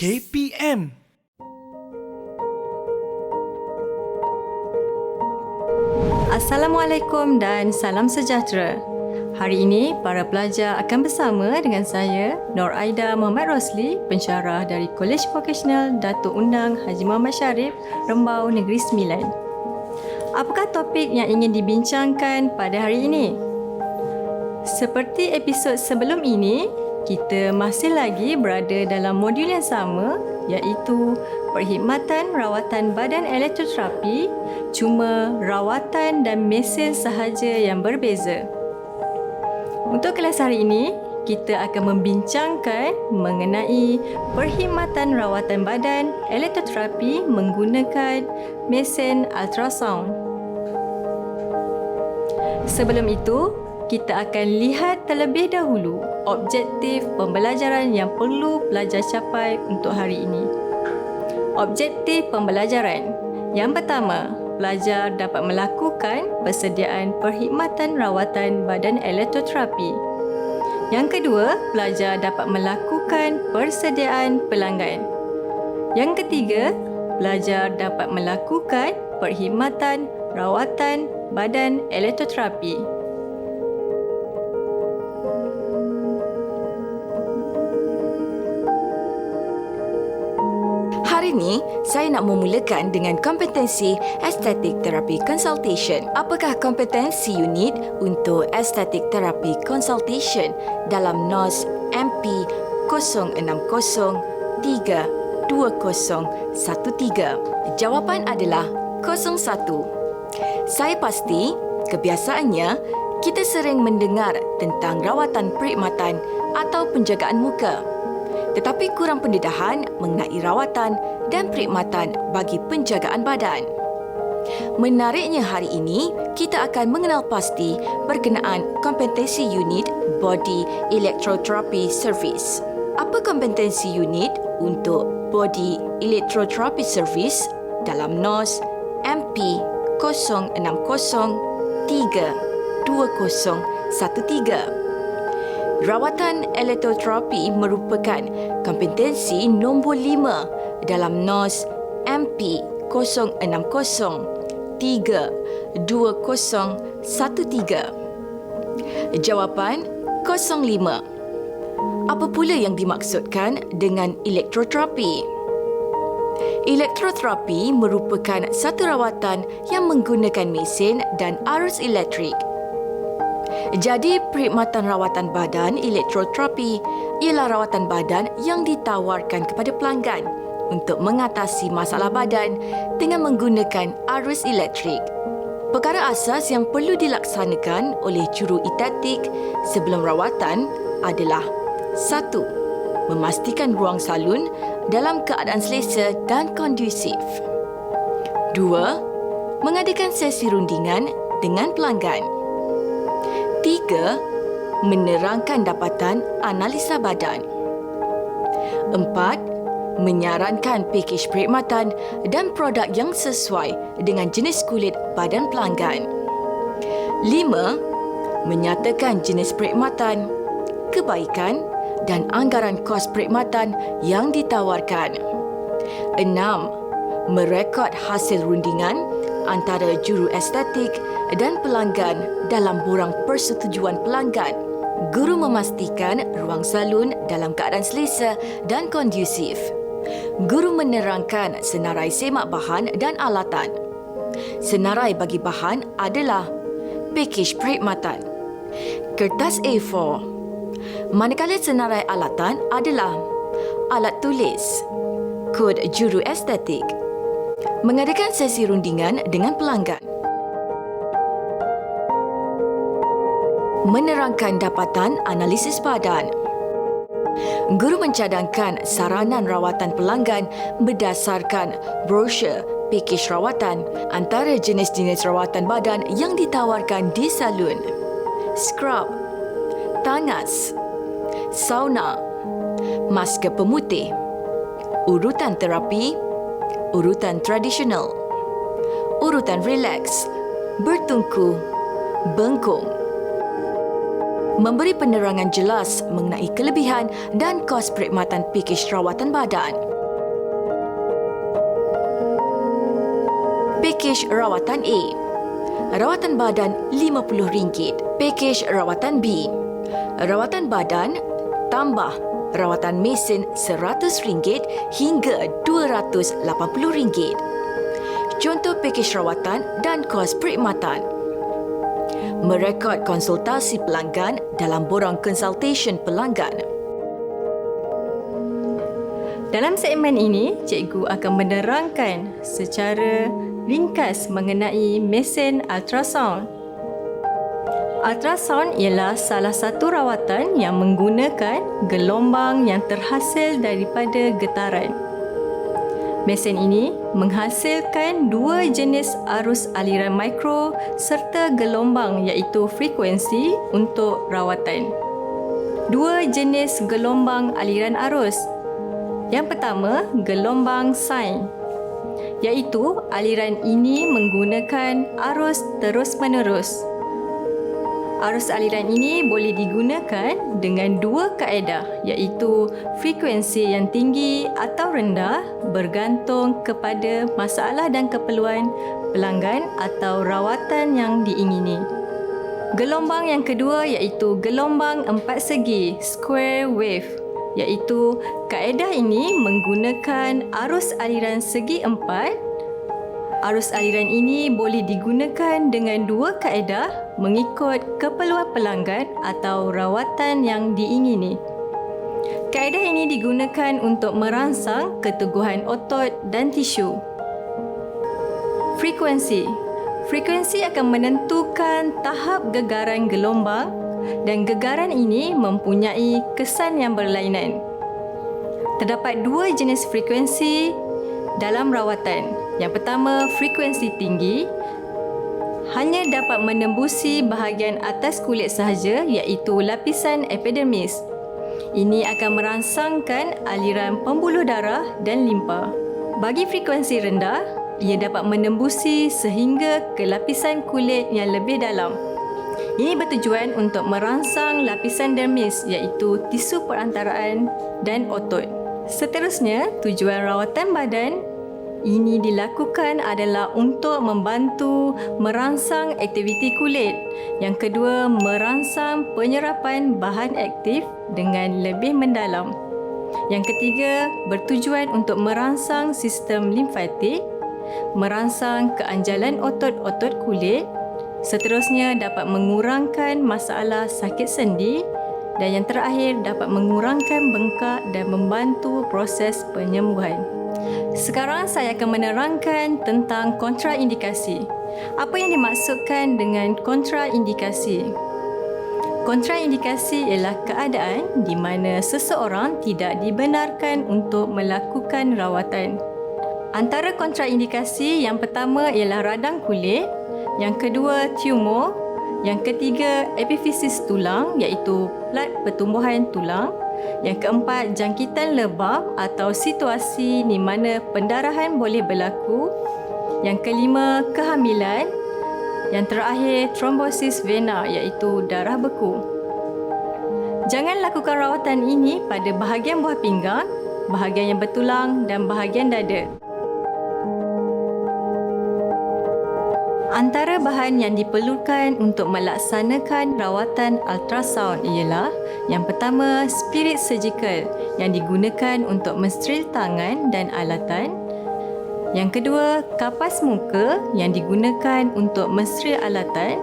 KPM. Assalamualaikum dan salam sejahtera. Hari ini, para pelajar akan bersama dengan saya, Nur Aida Muhammad Rosli, pensyarah dari Kolej Vocational Datuk Undang Haji Muhammad Sharif, Rembau Negeri Sembilan. Apakah topik yang ingin dibincangkan pada hari ini? Seperti episod sebelum ini, kita masih lagi berada dalam modul yang sama, iaitu perkhidmatan rawatan badan elektroterapi, cuma rawatan dan mesin sahaja yang berbeza. Untuk kelas hari ini, kita akan membincangkan mengenai perkhidmatan rawatan badan elektroterapi menggunakan mesin ultrasound. Sebelum itu, kita akan lihat terlebih dahulu objektif pembelajaran yang perlu pelajar capai untuk hari ini. Objektif pembelajaran. Yang pertama, pelajar dapat melakukan persediaan perkhidmatan rawatan badan elektroterapi. Yang kedua, pelajar dapat melakukan persediaan pelanggan. Yang ketiga, pelajar dapat melakukan perkhidmatan rawatan badan elektroterapi. Hari ini, saya nak memulakan dengan kompetensi estetik terapi consultation. Apakah kompetensi unit untuk estetik terapi consultation dalam NOS MP 060-32013? Jawapan adalah 01. Saya pasti, kebiasaannya, kita sering mendengar tentang rawatan perkhidmatan atau penjagaan muka, tetapi kurang pendedahan mengenai rawatan dan perkhidmatan bagi penjagaan badan. Menariknya hari ini, kita akan mengenal pasti berkenaan kompetensi unit Body Electrotherapy Service. Apa kompetensi unit untuk Body Electrotherapy Service dalam NOS MP 060-32013? Rawatan elektroterapi merupakan kompetensi nombor 5 dalam NOS MP 060-32013. Jawapan 05. Apa pula yang dimaksudkan dengan elektroterapi? Elektroterapi merupakan satu rawatan yang menggunakan mesin dan arus elektrik. Jadi, perkhidmatan rawatan badan elektroterapi ialah rawatan badan yang ditawarkan kepada pelanggan untuk mengatasi masalah badan dengan menggunakan arus elektrik. Perkara asas yang perlu dilaksanakan oleh juru estetik sebelum rawatan adalah 1. Memastikan ruang salon dalam keadaan selesa dan kondusif. 2. Mengadakan sesi rundingan dengan pelanggan. 3. Menerangkan dapatan analisa badan. 4. Menyarankan pakej perkhidmatan dan produk yang sesuai dengan jenis kulit badan pelanggan. 5. Menyatakan jenis perkhidmatan, kebaikan dan anggaran kos perkhidmatan yang ditawarkan. 6. Merekod hasil rundingan antara juru estetik dan pelanggan dalam borang persetujuan pelanggan. Guru memastikan ruang salon dalam keadaan selesa dan kondusif. Guru menerangkan senarai semak bahan dan alatan. Senarai bagi bahan adalah pakej perkhidmatan, kertas A4, manakala senarai alatan adalah alat tulis, kod juru estetik. Mengadakan sesi rundingan dengan pelanggan. Menerangkan dapatan analisis badan. Guru mencadangkan saranan rawatan pelanggan berdasarkan brosur pakej rawatan antara jenis-jenis rawatan badan yang ditawarkan di salon. Scrub, tanas, sauna, masker pemutih, urutan terapi, urutan tradisional, urutan relax, bertungku, bengkung. memberi penerangan jelas mengenai kelebihan dan kos perkhidmatan pakej rawatan badan. Pakej rawatan A. Rawatan badan RM50. Pakej rawatan B. Rawatan badan tambah rawatan mesin RM100 hingga RM280. Contoh pakej rawatan dan kos perkhidmatan. Merekod konsultasi pelanggan dalam borang konsultation pelanggan. Dalam segmen ini, cikgu akan menerangkan secara ringkas mengenai mesin ultrasound. Ultrasound ialah salah satu rawatan yang menggunakan gelombang yang terhasil daripada getaran. Mesin ini menghasilkan dua jenis arus aliran mikro serta gelombang iaitu frekuensi untuk rawatan. Dua jenis gelombang aliran arus. Yang pertama, gelombang sine, iaitu aliran ini menggunakan arus terus-menerus. Arus aliran ini boleh digunakan dengan dua kaedah iaitu frekuensi yang tinggi atau rendah bergantung kepada masalah dan keperluan pelanggan atau rawatan yang diingini. Gelombang yang kedua iaitu gelombang empat segi square wave, iaitu kaedah ini menggunakan arus aliran segi empat. Arus aliran ini boleh digunakan dengan dua kaedah mengikut keperluan pelanggan atau rawatan yang diingini. Kaedah ini digunakan untuk merangsang keteguhan otot dan tisu. Frekuensi. Frekuensi akan menentukan tahap gegaran gelombang dan gegaran ini mempunyai kesan yang berlainan. Terdapat dua jenis frekuensi dalam rawatan. Yang pertama, frekuensi tinggi hanya dapat menembusi bahagian atas kulit sahaja iaitu lapisan epidermis. Ini akan merangsangkan aliran pembuluh darah dan limpa. Bagi frekuensi rendah, ia dapat menembusi sehingga ke lapisan kulit yang lebih dalam. Ini bertujuan untuk merangsang lapisan dermis iaitu tisu perantaraan dan otot. Seterusnya, tujuan rawatan badan ini dilakukan adalah untuk membantu merangsang aktiviti kulit. Yang kedua, merangsang penyerapan bahan aktif dengan lebih mendalam. Yang ketiga, bertujuan untuk merangsang sistem limfatik, merangsang keanjalan otot-otot kulit. Seterusnya, dapat mengurangkan masalah sakit sendi. Dan yang terakhir, dapat mengurangkan bengkak dan membantu proses penyembuhan. Sekarang saya akan menerangkan tentang kontraindikasi. Apa yang dimaksudkan dengan kontraindikasi? Kontraindikasi ialah keadaan di mana seseorang tidak dibenarkan untuk melakukan rawatan. Antara kontraindikasi yang pertama ialah radang kulit, yang kedua tumor, yang ketiga epifisis tulang iaitu plat pertumbuhan tulang, yang keempat jangkitan lebam atau situasi di mana pendarahan boleh berlaku, yang kelima kehamilan, yang terakhir trombosis vena iaitu darah beku. Jangan lakukan rawatan ini pada bahagian buah pinggang, bahagian yang bertulang dan bahagian dada. Antara bahan yang diperlukan untuk melaksanakan rawatan ultrasound ialah yang pertama, spirit surgical yang digunakan untuk mensteril tangan dan alatan. Yang kedua, kapas muka yang digunakan untuk mensteril alatan.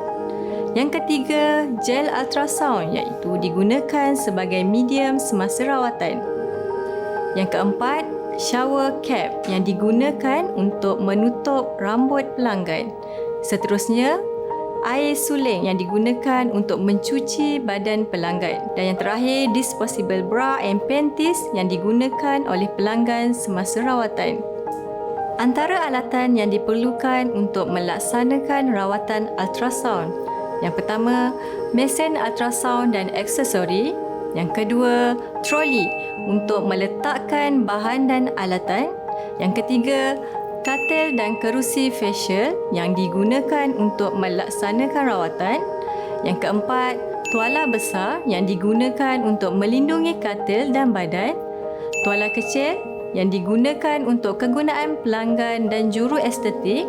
Yang ketiga, gel ultrasound iaitu digunakan sebagai medium semasa rawatan. Yang keempat, shower cap yang digunakan untuk menutup rambut pelanggan. Seterusnya, air suling yang digunakan untuk mencuci badan pelanggan. Dan yang terakhir, disposable bra and panties yang digunakan oleh pelanggan semasa rawatan. Antara alatan yang diperlukan untuk melaksanakan rawatan ultrasound. Yang pertama, mesin ultrasound dan aksesori. Yang kedua, troli untuk meletakkan bahan dan alatan. Yang ketiga, katil dan kerusi facial yang digunakan untuk melaksanakan rawatan. Yang keempat, tuala besar yang digunakan untuk melindungi katil dan badan, tuala kecil yang digunakan untuk kegunaan pelanggan dan juru estetik,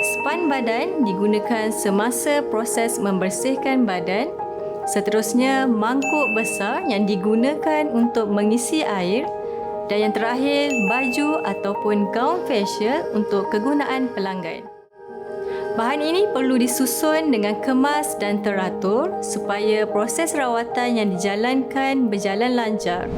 span badan digunakan semasa proses membersihkan badan, seterusnya mangkuk besar yang digunakan untuk mengisi air, dan yang terakhir baju ataupun gaun facial untuk kegunaan pelanggan. Bahan ini perlu disusun dengan kemas dan teratur supaya proses rawatan yang dijalankan berjalan lancar.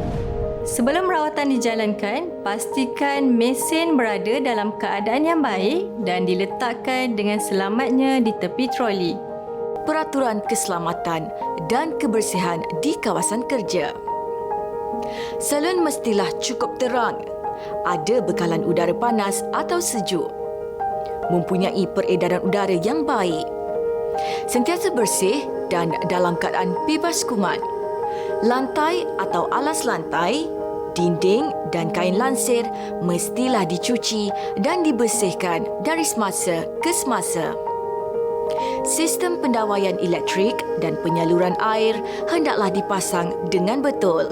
Sebelum rawatan dijalankan, pastikan mesin berada dalam keadaan yang baik dan diletakkan dengan selamatnya di tepi troli. Peraturan keselamatan dan kebersihan di kawasan kerja. Salon mestilah cukup terang, ada bekalan udara panas atau sejuk, mempunyai peredaran udara yang baik, sentiasa bersih dan dalam keadaan bebas kuman. Lantai atau alas lantai, dinding dan kain lansir mestilah dicuci dan dibersihkan dari semasa ke semasa. Sistem pendawaian elektrik dan penyaluran air hendaklah dipasang dengan betul.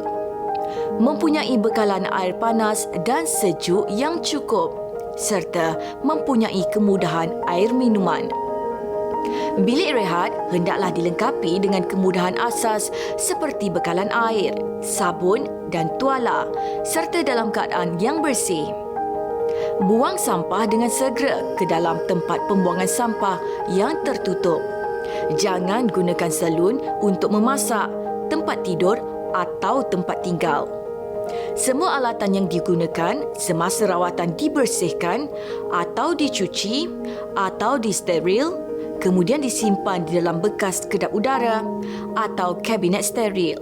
Mempunyai bekalan air panas dan sejuk yang cukup serta mempunyai kemudahan air minuman. Bilik rehat hendaklah dilengkapi dengan kemudahan asas seperti bekalan air, sabun dan tuala serta dalam keadaan yang bersih. Buang sampah dengan segera ke dalam tempat pembuangan sampah yang tertutup. Jangan gunakan salun untuk memasak, tempat tidur atau tempat tinggal. Semua alatan yang digunakan semasa rawatan dibersihkan atau dicuci atau disteril, kemudian disimpan di dalam bekas kedap udara atau kabinet steril.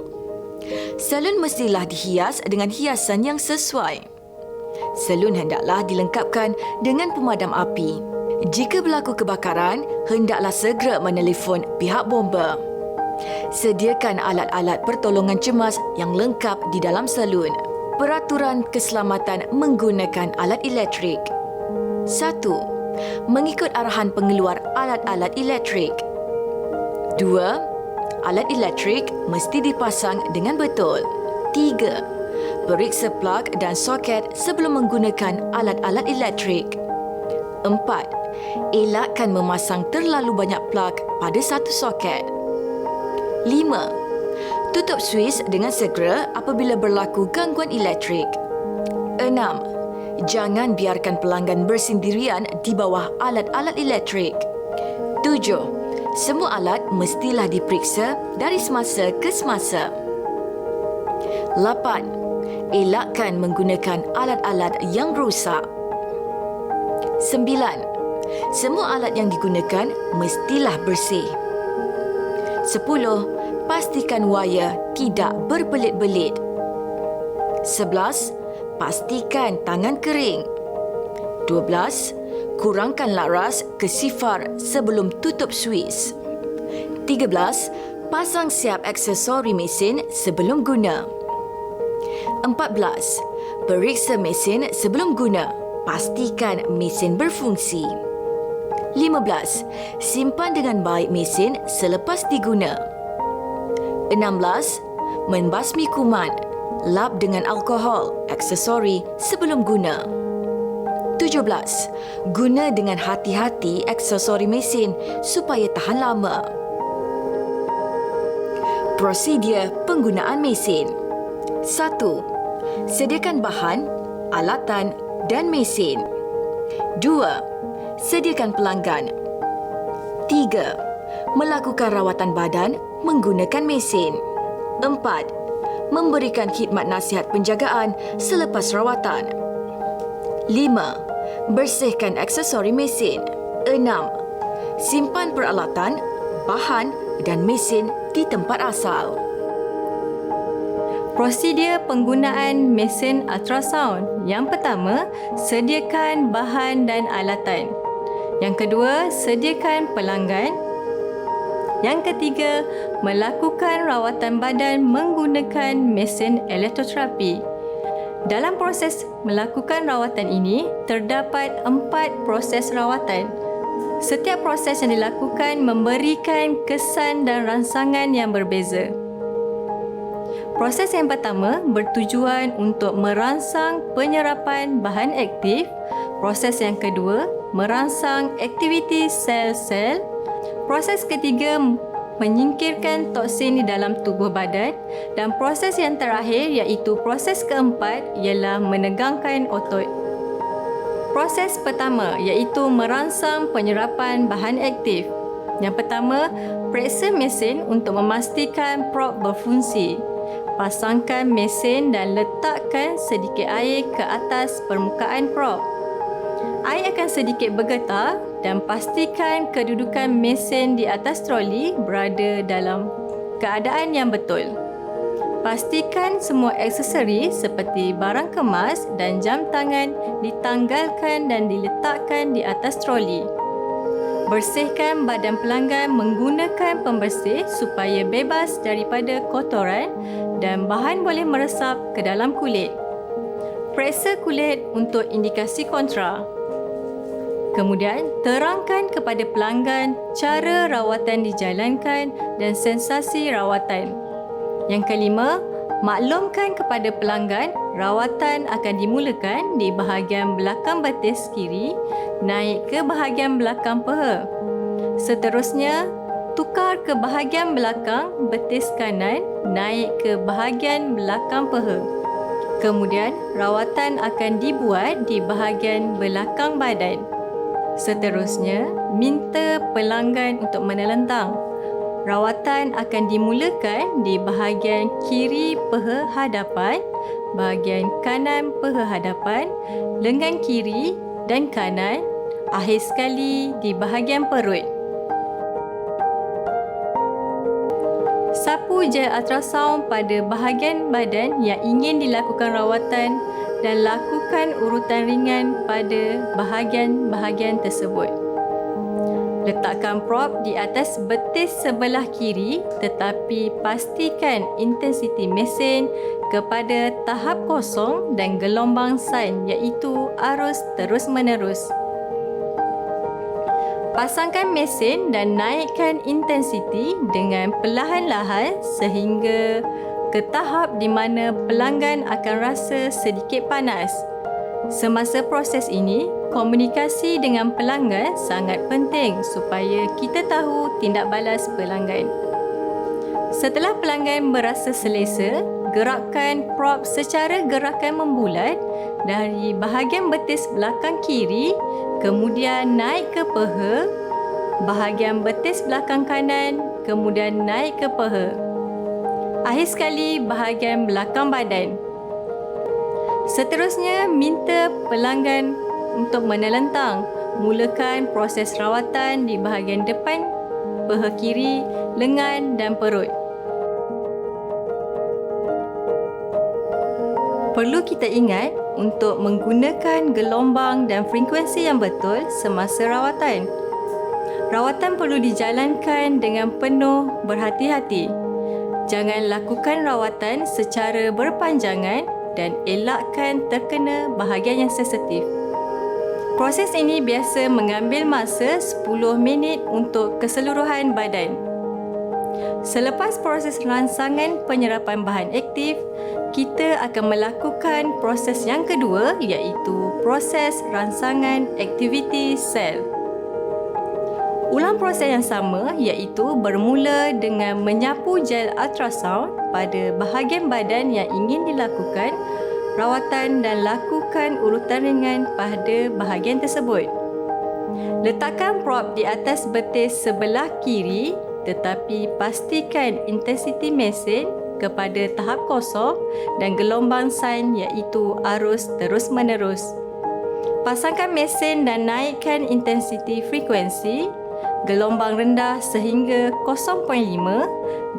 Salon mestilah dihias dengan hiasan yang sesuai. Salon hendaklah dilengkapkan dengan pemadam api. Jika berlaku kebakaran, hendaklah segera menelefon pihak bomba. Sediakan alat-alat pertolongan cemas yang lengkap di dalam salon. Peraturan keselamatan menggunakan alat elektrik. 1. Mengikut arahan pengeluar alat-alat elektrik. 2. Alat elektrik mesti dipasang dengan betul. 3. Periksa plug dan soket sebelum menggunakan alat-alat elektrik. 4. Elakkan memasang terlalu banyak plug pada satu soket. 5. Tutup suis dengan segera apabila berlaku gangguan elektrik. 6. Jangan biarkan pelanggan bersendirian di bawah alat-alat elektrik. 7. Semua alat mestilah diperiksa dari semasa ke semasa. 8. Elakkan menggunakan alat-alat yang rosak. 9. Semua alat yang digunakan mestilah bersih. 10. Pastikan wayar tidak berbelit-belit. 11. Pastikan tangan kering. 12. Kurangkan laras ke sifar sebelum tutup suis. 13. Pasang siap aksesori mesin sebelum guna. 14. Periksa mesin sebelum guna. Pastikan mesin berfungsi. 15. Simpan dengan baik mesin selepas diguna. 16. Membasmi kuman. Lap dengan alkohol, aksesori sebelum guna. 17. Guna dengan hati-hati aksesori mesin supaya tahan lama. Prosedur penggunaan mesin. 1. Sediakan bahan, alatan dan mesin. 2. Sediakan pelanggan. 3. Melakukan rawatan badan menggunakan mesin. 4. Memberikan khidmat nasihat penjagaan selepas rawatan. 5. Bersihkan aksesori mesin. 6. Simpan peralatan, bahan dan mesin di tempat asal. Prosedur penggunaan mesin ultrasound. Yang pertama, sediakan bahan dan alatan. Yang kedua, sediakan pelanggan. Yang ketiga, melakukan rawatan badan menggunakan mesin elektroterapi. Dalam proses melakukan rawatan ini, terdapat 4 proses rawatan. Setiap proses yang dilakukan memberikan kesan dan rangsangan yang berbeza. Proses yang pertama bertujuan untuk merangsang penyerapan bahan aktif. Proses yang kedua merangsang aktiviti sel-sel. Proses ketiga menyingkirkan toksin di dalam tubuh badan. Dan proses yang terakhir iaitu proses keempat ialah menegangkan otot. Proses pertama iaitu merangsang penyerapan bahan aktif. Yang pertama, periksa mesin untuk memastikan prop berfungsi. Pasangkan mesin dan letakkan sedikit air ke atas permukaan prop. Air akan sedikit bergetar dan pastikan kedudukan mesin di atas troli berada dalam keadaan yang betul. Pastikan semua aksesori seperti barang kemas dan jam tangan ditanggalkan dan diletakkan di atas troli. Bersihkan badan pelanggan menggunakan pembersih supaya bebas daripada kotoran dan bahan boleh meresap ke dalam kulit. Periksa kulit untuk indikasi kontra. Kemudian, terangkan kepada pelanggan cara rawatan dijalankan dan sensasi rawatan. Yang kelima, maklumkan kepada pelanggan rawatan akan dimulakan di bahagian belakang betis kiri naik ke bahagian belakang peha. Seterusnya, tukar ke bahagian belakang betis kanan naik ke bahagian belakang peha. Kemudian, rawatan akan dibuat di bahagian belakang badan. Seterusnya, minta pelanggan untuk menelentang. Rawatan akan dimulakan di bahagian kiri peha hadapan, bahagian kanan peha hadapan, lengan kiri dan kanan, akhir sekali di bahagian perut. Sapu gel ultrasound pada bahagian badan yang ingin dilakukan rawatan dan lakukan urutan ringan pada bahagian-bahagian tersebut. Letakkan prop di atas betis sebelah kiri tetapi pastikan intensiti mesin kepada tahap kosong dan gelombang sin iaitu arus terus-menerus. Pasangkan mesin dan naikkan intensiti dengan perlahan-lahan sehingga ke tahap di mana pelanggan akan rasa sedikit panas. Semasa proses ini, komunikasi dengan pelanggan sangat penting supaya kita tahu tindak balas pelanggan. Setelah pelanggan berasa selesa, gerakkan prop secara gerakan membulat dari bahagian betis belakang kiri, kemudian naik ke peha, bahagian betis belakang kanan, kemudian naik ke peha. Akhir sekali bahagian belakang badan. Seterusnya, minta pelanggan untuk menelentang. Mulakan proses rawatan di bahagian depan, peha kiri, lengan dan perut. Perlu kita ingat untuk menggunakan gelombang dan frekuensi yang betul semasa rawatan. Rawatan perlu dijalankan dengan penuh berhati-hati. Jangan lakukan rawatan secara berpanjangan dan elakkan terkena bahagian yang sensitif. Proses ini biasa mengambil masa 10 minit untuk keseluruhan badan. Selepas proses rangsangan penyerapan bahan aktif, kita akan melakukan proses yang kedua iaitu proses rangsangan aktiviti sel. Ulang proses yang sama iaitu bermula dengan menyapu gel ultrasound pada bahagian badan yang ingin dilakukan rawatan dan lakukan urutan ringan pada bahagian tersebut. Letakkan prop di atas betis sebelah kiri tetapi pastikan intensiti mesin kepada tahap kosong dan gelombang sin iaitu arus terus-menerus. Pasangkan mesin dan naikkan intensiti frekuensi gelombang rendah sehingga 0.5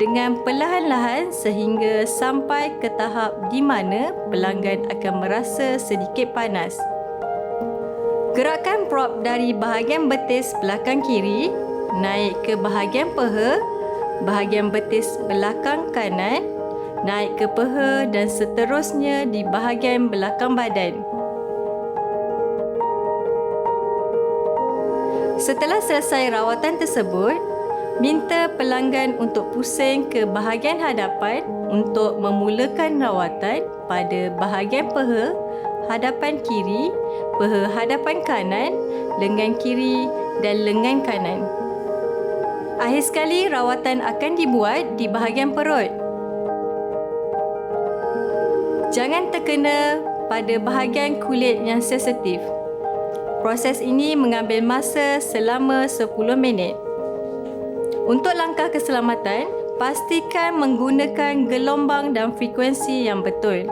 dengan perlahan-lahan sehingga sampai ke tahap di mana pelanggan akan merasa sedikit panas. Gerakkan prop dari bahagian betis belakang kiri naik ke bahagian peha, bahagian betis belakang kanan, naik ke peha dan seterusnya di bahagian belakang badan. Setelah selesai rawatan tersebut, minta pelanggan untuk pusing ke bahagian hadapan untuk memulakan rawatan pada bahagian peha, hadapan kiri, peha hadapan kanan, lengan kiri dan lengan kanan. Akhir sekali, rawatan akan dibuat di bahagian perut. Jangan terkena pada bahagian kulit yang sensitif. Proses ini mengambil masa selama 10 minit. Untuk langkah keselamatan, pastikan menggunakan gelombang dan frekuensi yang betul.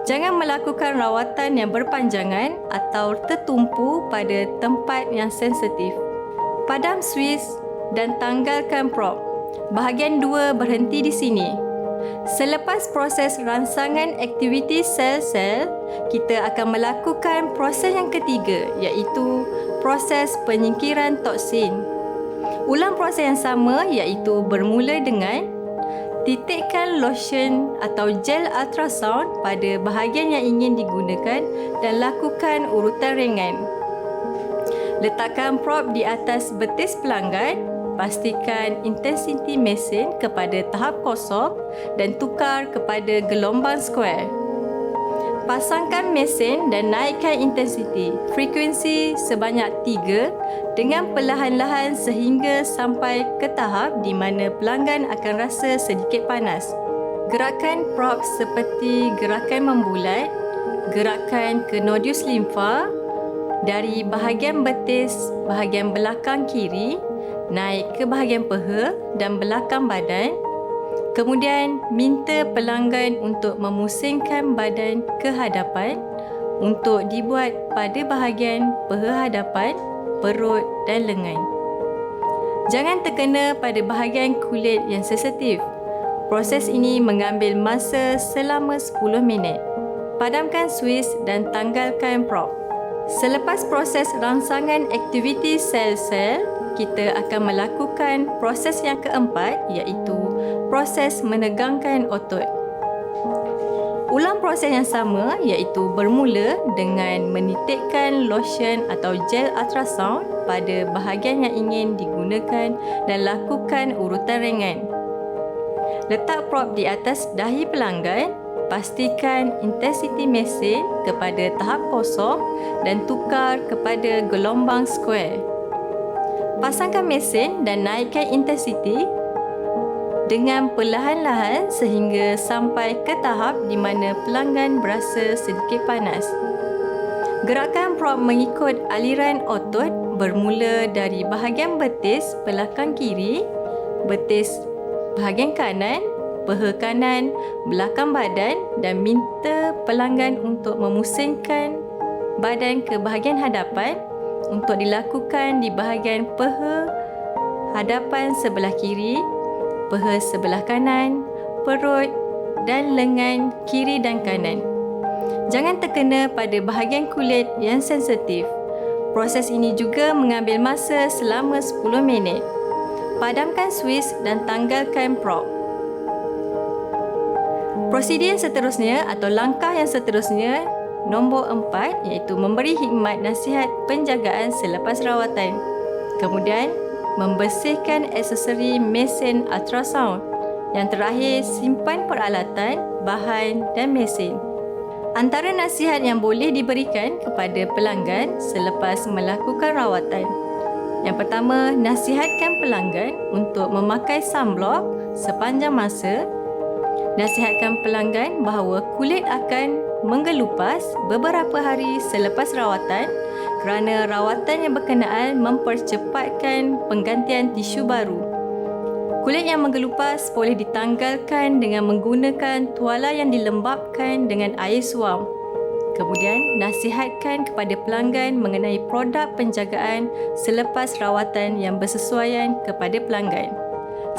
Jangan melakukan rawatan yang berpanjangan atau tertumpu pada tempat yang sensitif. Padam suis dan tanggalkan prop. Bahagian 2 berhenti di sini. Selepas proses rangsangan aktiviti sel-sel, kita akan melakukan proses yang ketiga, iaitu proses penyingkiran toksin. Ulang proses yang sama, iaitu bermula dengan titikkan lotion atau gel ultrasound pada bahagian yang ingin digunakan dan lakukan urutan ringan. Letakkan prop di atas betis pelanggan. Pastikan intensiti mesin kepada tahap kosong dan tukar kepada gelombang square. Pasangkan mesin dan naikkan intensiti, frekuensi sebanyak 3 dengan perlahan-lahan sehingga sampai ke tahap di mana pelanggan akan rasa sedikit panas. Gerakan prop seperti gerakan membulat, gerakan ke nodus limfa dari bahagian betis bahagian belakang kiri naik ke bahagian peha dan belakang badan. Kemudian, minta pelanggan untuk memusingkan badan ke hadapan untuk dibuat pada bahagian peha hadapan, perut dan lengan. Jangan terkena pada bahagian kulit yang sensitif. Proses ini mengambil masa selama 10 minit. Padamkan suis dan tanggalkan prop. Selepas proses rangsangan aktiviti sel-sel, kita akan melakukan proses yang keempat, iaitu proses menegangkan otot. Ulang proses yang sama, iaitu bermula dengan menitikkan lotion atau gel ultrasound pada bahagian yang ingin digunakan dan lakukan urutan ringan. Letak prop di atas dahi pelanggan. Pastikan intensiti mesin kepada tahap kosong dan tukar kepada gelombang square. Pasangkan mesin dan naikkan intensiti dengan perlahan-lahan sehingga sampai ke tahap di mana pelanggan berasa sedikit panas. Gerakan prop mengikut aliran otot bermula dari bahagian betis belakang kiri, betis bahagian kanan, peha kanan, belakang badan dan minta pelanggan untuk memusingkan badan ke bahagian hadapan untuk dilakukan di bahagian peha hadapan sebelah kiri, peha sebelah kanan, perut dan lengan kiri dan kanan. Jangan terkena pada bahagian kulit yang sensitif. Proses ini juga mengambil masa selama 10 minit. Padamkan suis dan tanggalkan prop. Prosedur yang seterusnya atau langkah yang seterusnya nombor 4 iaitu memberi khidmat nasihat penjagaan selepas rawatan. Kemudian, membersihkan aksesori mesin ultrasound. Yang terakhir, simpan peralatan, bahan dan mesin. Antara nasihat yang boleh diberikan kepada pelanggan selepas melakukan rawatan. Yang pertama, nasihatkan pelanggan untuk memakai sunblock sepanjang masa. Nasihatkan pelanggan bahawa kulit akan menggelupas beberapa hari selepas rawatan kerana rawatan yang berkenaan mempercepatkan penggantian tisu baru. Kulit yang menggelupas boleh ditanggalkan dengan menggunakan tuala yang dilembapkan dengan air suam. Kemudian, nasihatkan kepada pelanggan mengenai produk penjagaan selepas rawatan yang bersesuaian kepada pelanggan.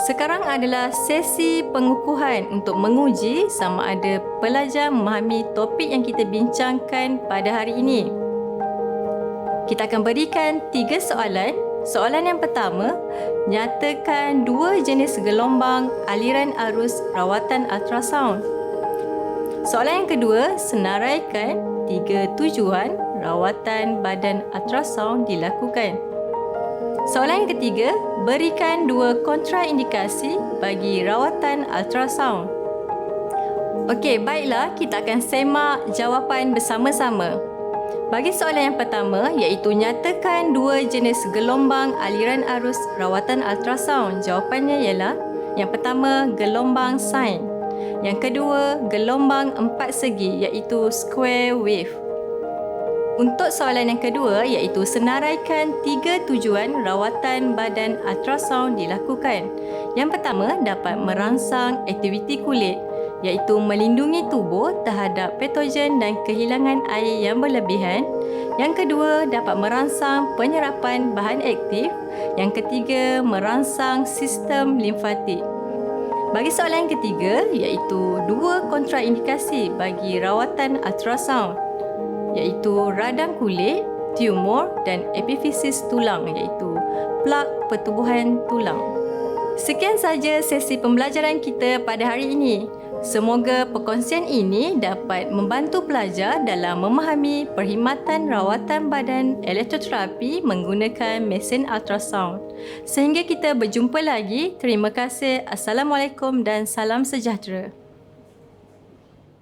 Sekarang adalah sesi pengukuhan untuk menguji sama ada pelajar memahami topik yang kita bincangkan pada hari ini. Kita akan berikan 3 soalan. Soalan yang pertama, nyatakan 2 jenis gelombang aliran arus rawatan ultrasound. Soalan yang kedua, senaraikan 3 tujuan rawatan badan ultrasound dilakukan. Soalan yang ketiga, berikan 2 kontraindikasi bagi rawatan ultrasound. Okey, baiklah, kita akan semak jawapan bersama-sama. Bagi soalan yang pertama, iaitu nyatakan 2 jenis gelombang aliran arus rawatan ultrasound. Jawapannya ialah yang pertama, gelombang sine. Yang kedua, gelombang 4 segi iaitu square wave. Untuk soalan yang kedua iaitu senaraikan 3 tujuan rawatan badan ultrasound dilakukan. Yang pertama dapat merangsang aktiviti kulit iaitu melindungi tubuh terhadap patogen dan kehilangan air yang berlebihan. Yang kedua dapat merangsang penyerapan bahan aktif. Yang ketiga merangsang sistem limfatik. Bagi soalan yang ketiga iaitu 2 kontraindikasi bagi rawatan ultrasound iaitu radang kulit, tumor dan epifisis tulang iaitu plak pertubuhan tulang. Sekian saja sesi pembelajaran kita pada hari ini. Semoga perkongsian ini dapat membantu pelajar dalam memahami perkhidmatan rawatan badan elektroterapi menggunakan mesin ultrasound. Sehingga kita berjumpa lagi. Terima kasih. Assalamualaikum dan salam sejahtera.